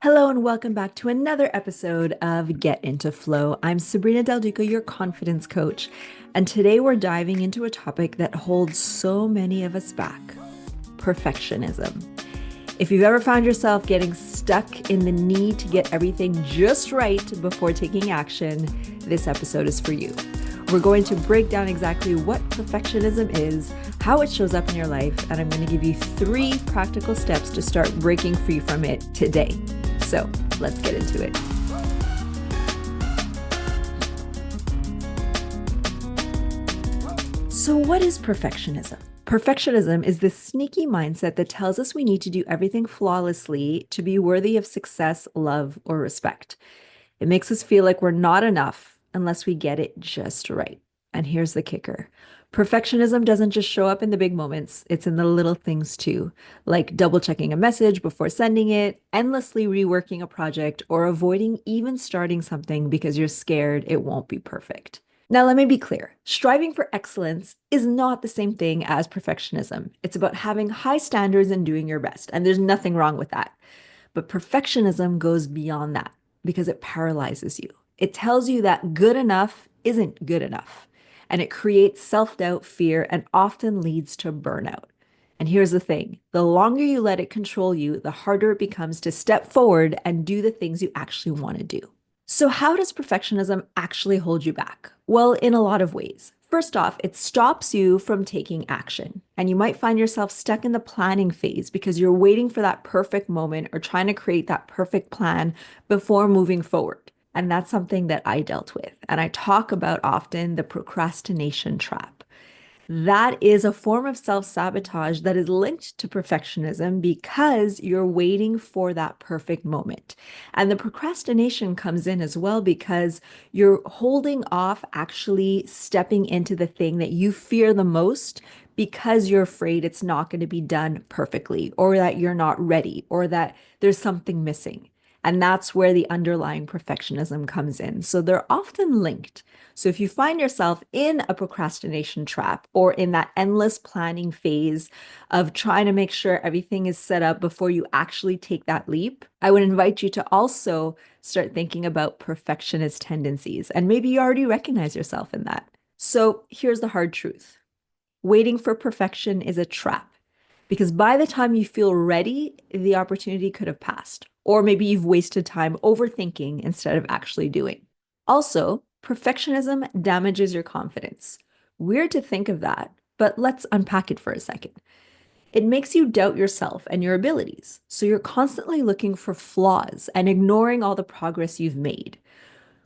Hello and welcome back to another episode of Get Into Flow. I'm Sabrina Del Duca, your confidence coach, and today we're diving into a topic that holds so many of us back: perfectionism. If you've ever found yourself getting stuck in the need to get everything just right before taking action, this episode is for you. We're going to break down exactly what perfectionism is, how it shows up in your life, and I'm going to give you 3 practical steps to start breaking free from it today. So let's get into it. So what is perfectionism? Perfectionism is this sneaky mindset that tells us we need to do everything flawlessly to be worthy of success, love, or respect. It makes us feel like we're not enough unless we get it just right. And here's the kicker. Perfectionism doesn't just show up in the big moments, it's in the little things too, like double checking a message before sending it, endlessly reworking a project, or avoiding even starting something because you're scared it won't be perfect. Now, let me be clear. Striving for excellence is not the same thing as perfectionism. It's about having high standards and doing your best, and there's nothing wrong with that. But perfectionism goes beyond that because it paralyzes you. It tells you that good enough isn't good enough. And it creates self-doubt, fear, and often leads to burnout. And here's the thing, the longer you let it control you, the harder it becomes to step forward and do the things you actually want to do. So how does perfectionism actually hold you back? Well, in a lot of ways. First off, it stops you from taking action. And you might find yourself stuck in the planning phase because you're waiting for that perfect moment or trying to create that perfect plan before moving forward. And that's something that I dealt with. And I talk about often the procrastination trap. That is a form of self-sabotage that is linked to perfectionism because you're waiting for that perfect moment. And the procrastination comes in as well because you're holding off actually stepping into the thing that you fear the most because you're afraid it's not going to be done perfectly, or that you're not ready, or that there's something missing. And that's where the underlying perfectionism comes in. So they're often linked. So if you find yourself in a procrastination trap or in that endless planning phase of trying to make sure everything is set up before you actually take that leap, I would invite you to also start thinking about perfectionist tendencies. And maybe you already recognize yourself in that. So here's the hard truth. Waiting for perfection is a trap because by the time you feel ready, the opportunity could have passed. Or maybe you've wasted time overthinking instead of actually doing. Also, perfectionism damages your confidence. Weird to think of that, but let's unpack it for a second. It makes you doubt yourself and your abilities. So you're constantly looking for flaws and ignoring all the progress you've made.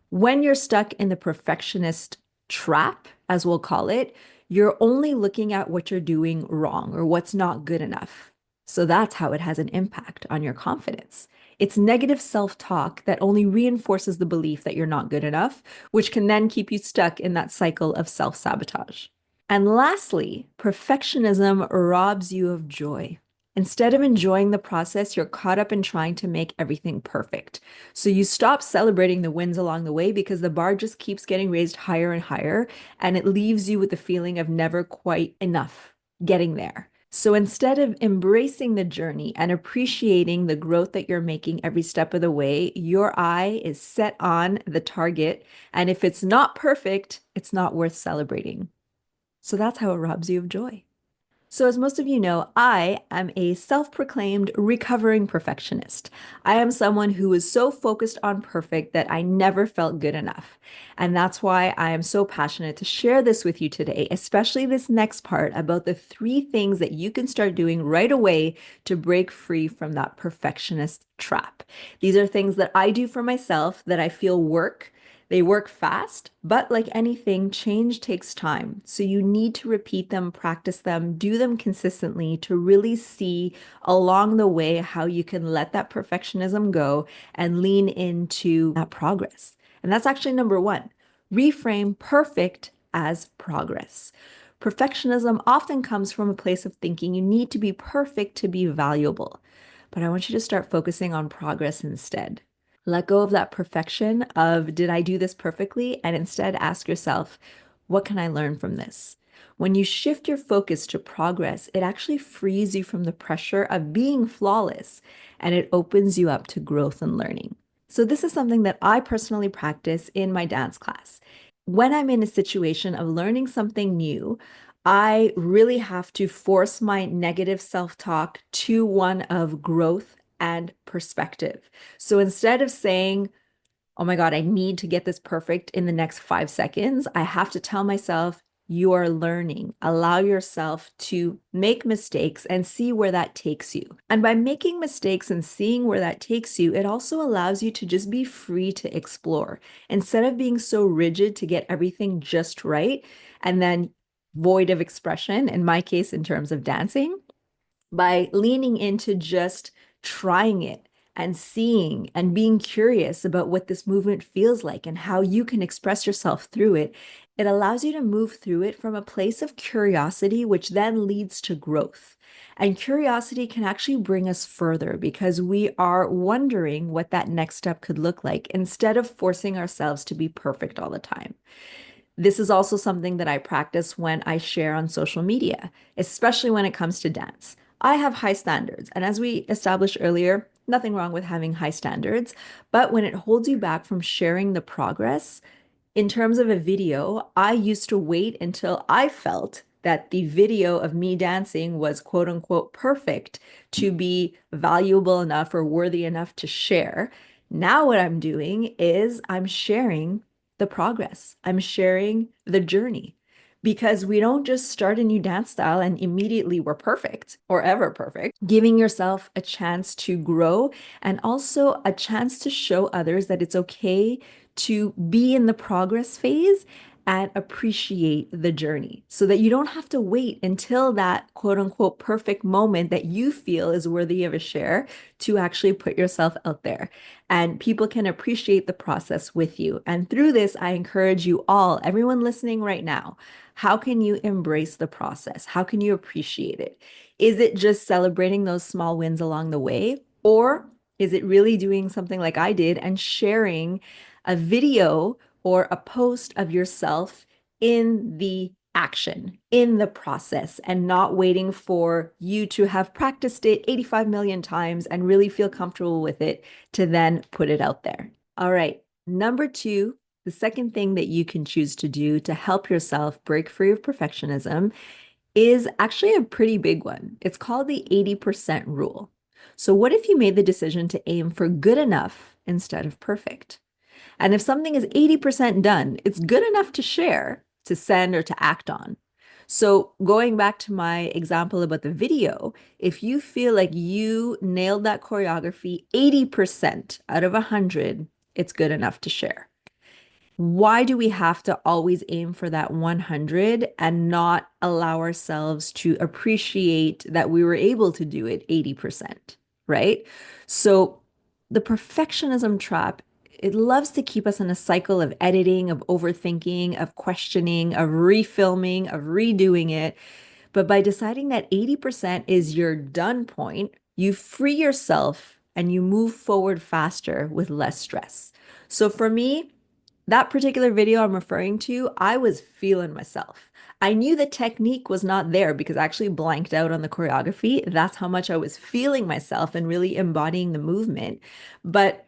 When you're stuck in the perfectionist trap, as we'll call it, you're only looking at what you're doing wrong or what's not good enough. So that's how it has an impact on your confidence. It's negative self-talk that only reinforces the belief that you're not good enough, which can then keep you stuck in that cycle of self-sabotage. And lastly, perfectionism robs you of joy. Instead of enjoying the process, you're caught up in trying to make everything perfect. So you stop celebrating the wins along the way because the bar just keeps getting raised higher and higher, and it leaves you with the feeling of never quite enough getting there. So instead of embracing the journey and appreciating the growth that you're making every step of the way, your eye is set on the target. And if it's not perfect, it's not worth celebrating. So that's how it robs you of joy. So, as most of you know, I am a self-proclaimed recovering perfectionist. I am someone who is so focused on perfect that I never felt good enough. And that's why I am so passionate to share this with you today, especially this next part about the 3 things that you can start doing right away to break free from that perfectionist trap. These are things that I do for myself that I feel work. They work fast, but like anything, change takes time. So you need to repeat them, practice them, do them consistently to really see along the way how you can let that perfectionism go and lean into that progress. And that's actually number 1. Reframe perfect as progress. Perfectionism often comes from a place of thinking you need to be perfect to be valuable. But I want you to start focusing on progress instead. Let go of that perfection of, did I do this perfectly? And instead ask yourself, what can I learn from this? When you shift your focus to progress, it actually frees you from the pressure of being flawless and it opens you up to growth and learning. So, this is something that I personally practice in my dance class. When I'm in a situation of learning something new, I really have to force my negative self talk to one of growth and perspective. So, instead of saying, oh my God, I need to get this perfect in the next 5 seconds, I have to tell myself, you are learning. Allow yourself to make mistakes and see where that takes you. And by making mistakes and seeing where that takes you, it also allows you to just be free to explore instead of being so rigid to get everything just right and then void of expression. In my case, in terms of dancing, by leaning into just trying it and seeing and being curious about what this movement feels like and how you can express yourself through it, it allows you to move through it from a place of curiosity, which then leads to growth. And curiosity can actually bring us further because we are wondering what that next step could look like instead of forcing ourselves to be perfect all the time. This is also something that I practice when I share on social media, especially when it comes to dance. I have high standards, and as we established earlier, nothing wrong with having high standards, but when it holds you back from sharing the progress, in terms of a video, I used to wait until I felt that the video of me dancing was quote unquote perfect to be valuable enough or worthy enough to share. Now, what I'm doing is I'm sharing the progress, I'm sharing the journey because we don't just start a new dance style and immediately we're perfect or ever perfect. Giving yourself a chance to grow and also a chance to show others that it's okay to be in the progress phase and appreciate the journey so that you don't have to wait until that quote unquote perfect moment that you feel is worthy of a share to actually put yourself out there. And people can appreciate the process with you. And through this, I encourage you all, everyone listening right now, how can you embrace the process? How can you appreciate it? Is it just celebrating those small wins along the way? Or is it really doing something like I did and sharing a video or a post of yourself in the action, in the process, and not waiting for you to have practiced it 85 million times and really feel comfortable with it to then put it out there? All right. Number two, the second thing that you can choose to do to help yourself break free of perfectionism is actually a pretty big one. It's called the 80% rule. So, what if you made the decision to aim for good enough instead of perfect? And if something is 80% done, it's good enough to share, to send, or to act on. So, going back to my example about the video, if you feel like you nailed that choreography 80% out of 100, it's good enough to share. Why do we have to always aim for that 100 and not allow ourselves to appreciate that we were able to do it 80%, right? So the perfectionism trap, it loves to keep us in a cycle of editing, of overthinking, of questioning, of refilming, of redoing it. But by deciding that 80% is your done point, you free yourself and you move forward faster with less stress. So for me, that particular video I'm referring to, I was feeling myself. I knew the technique was not there because I actually blanked out on the choreography. That's how much I was feeling myself and really embodying the movement. But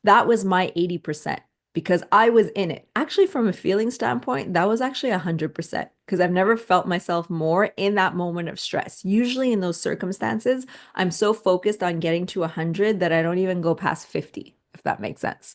that was my 80% because I was in it. Actually, from a feeling standpoint, that was actually 100% because I've never felt myself more in that moment of stress. Usually in those circumstances, I'm so focused on getting to 100 that I don't even go past 50, if that makes sense.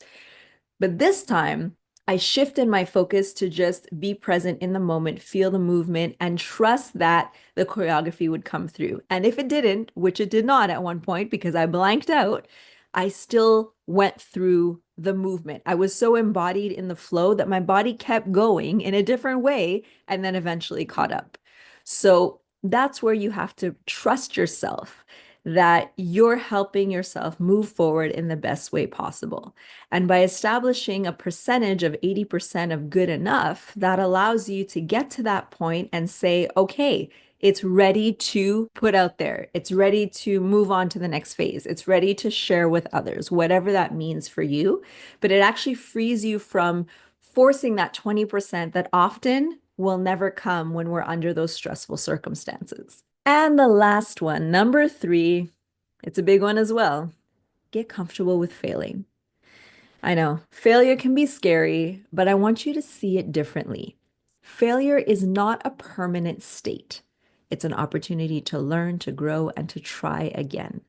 But this time, I shifted my focus to just be present in the moment, feel the movement, and trust that the choreography would come through. And if it didn't, which it did not at one point because I blanked out, I still went through the movement. I was so embodied in the flow that my body kept going in a different way and then eventually caught up. So that's where you have to trust yourself that you're helping yourself move forward in the best way possible. And by establishing a percentage of 80% of good enough, that allows you to get to that point and say, okay, it's ready to put out there. It's ready to move on to the next phase. It's ready to share with others, whatever that means for you. But it actually frees you from forcing that 20% that often will never come when we're under those stressful circumstances. And the last one, number 3, it's a big one as well. Get comfortable with failing. I know failure can be scary, but I want you to see it differently. Failure is not a permanent state. It's an opportunity to learn, to grow, and to try again.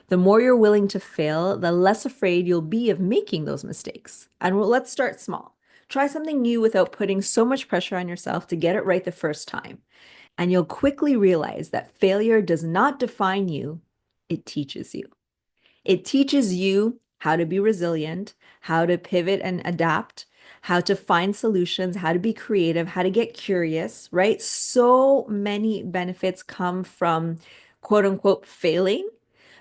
The more you're willing to fail, the less afraid you'll be of making those mistakes. And let's start small. Try something new without putting so much pressure on yourself to get it right the first time. And you'll quickly realize that failure does not define you, it teaches you. It teaches you how to be resilient, how to pivot and adapt, how to find solutions, how to be creative, how to get curious, right? So many benefits come from quote unquote failing.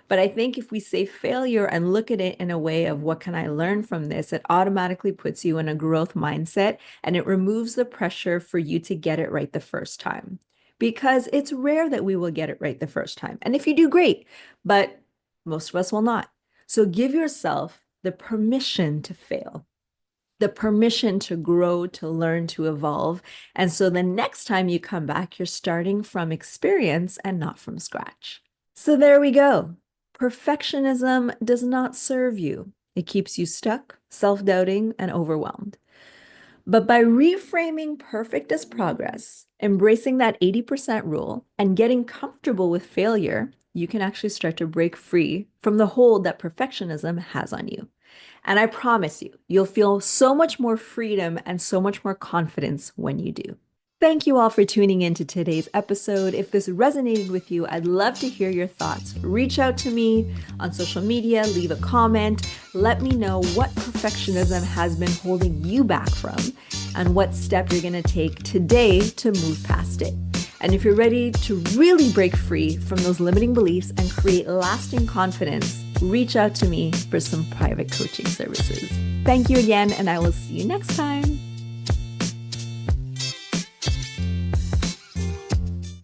But I think if we say failure and look at it in a way of what can I learn from this, it automatically puts you in a growth mindset and it removes the pressure for you to get it right the first time. Because it's rare that we will get it right the first time. And if you do, great, but most of us will not. So give yourself the permission to fail, the permission to grow, to learn, to evolve. And so the next time you come back, you're starting from experience and not from scratch. So there we go. Perfectionism does not serve you. It keeps you stuck, self-doubting, and overwhelmed. But by reframing perfect as progress, embracing that 80% rule, and getting comfortable with failure, you can actually start to break free from the hold that perfectionism has on you. And I promise you, you'll feel so much more freedom and so much more confidence when you do. Thank you all for tuning in to today's episode. If this resonated with you, I'd love to hear your thoughts. Reach out to me on social media, leave a comment. Let me know what perfectionism has been holding you back from and what step you're going to take today to move past it. And if you're ready to really break free from those limiting beliefs and create lasting confidence, reach out to me for some private coaching services. Thank you again, and I will see you next time.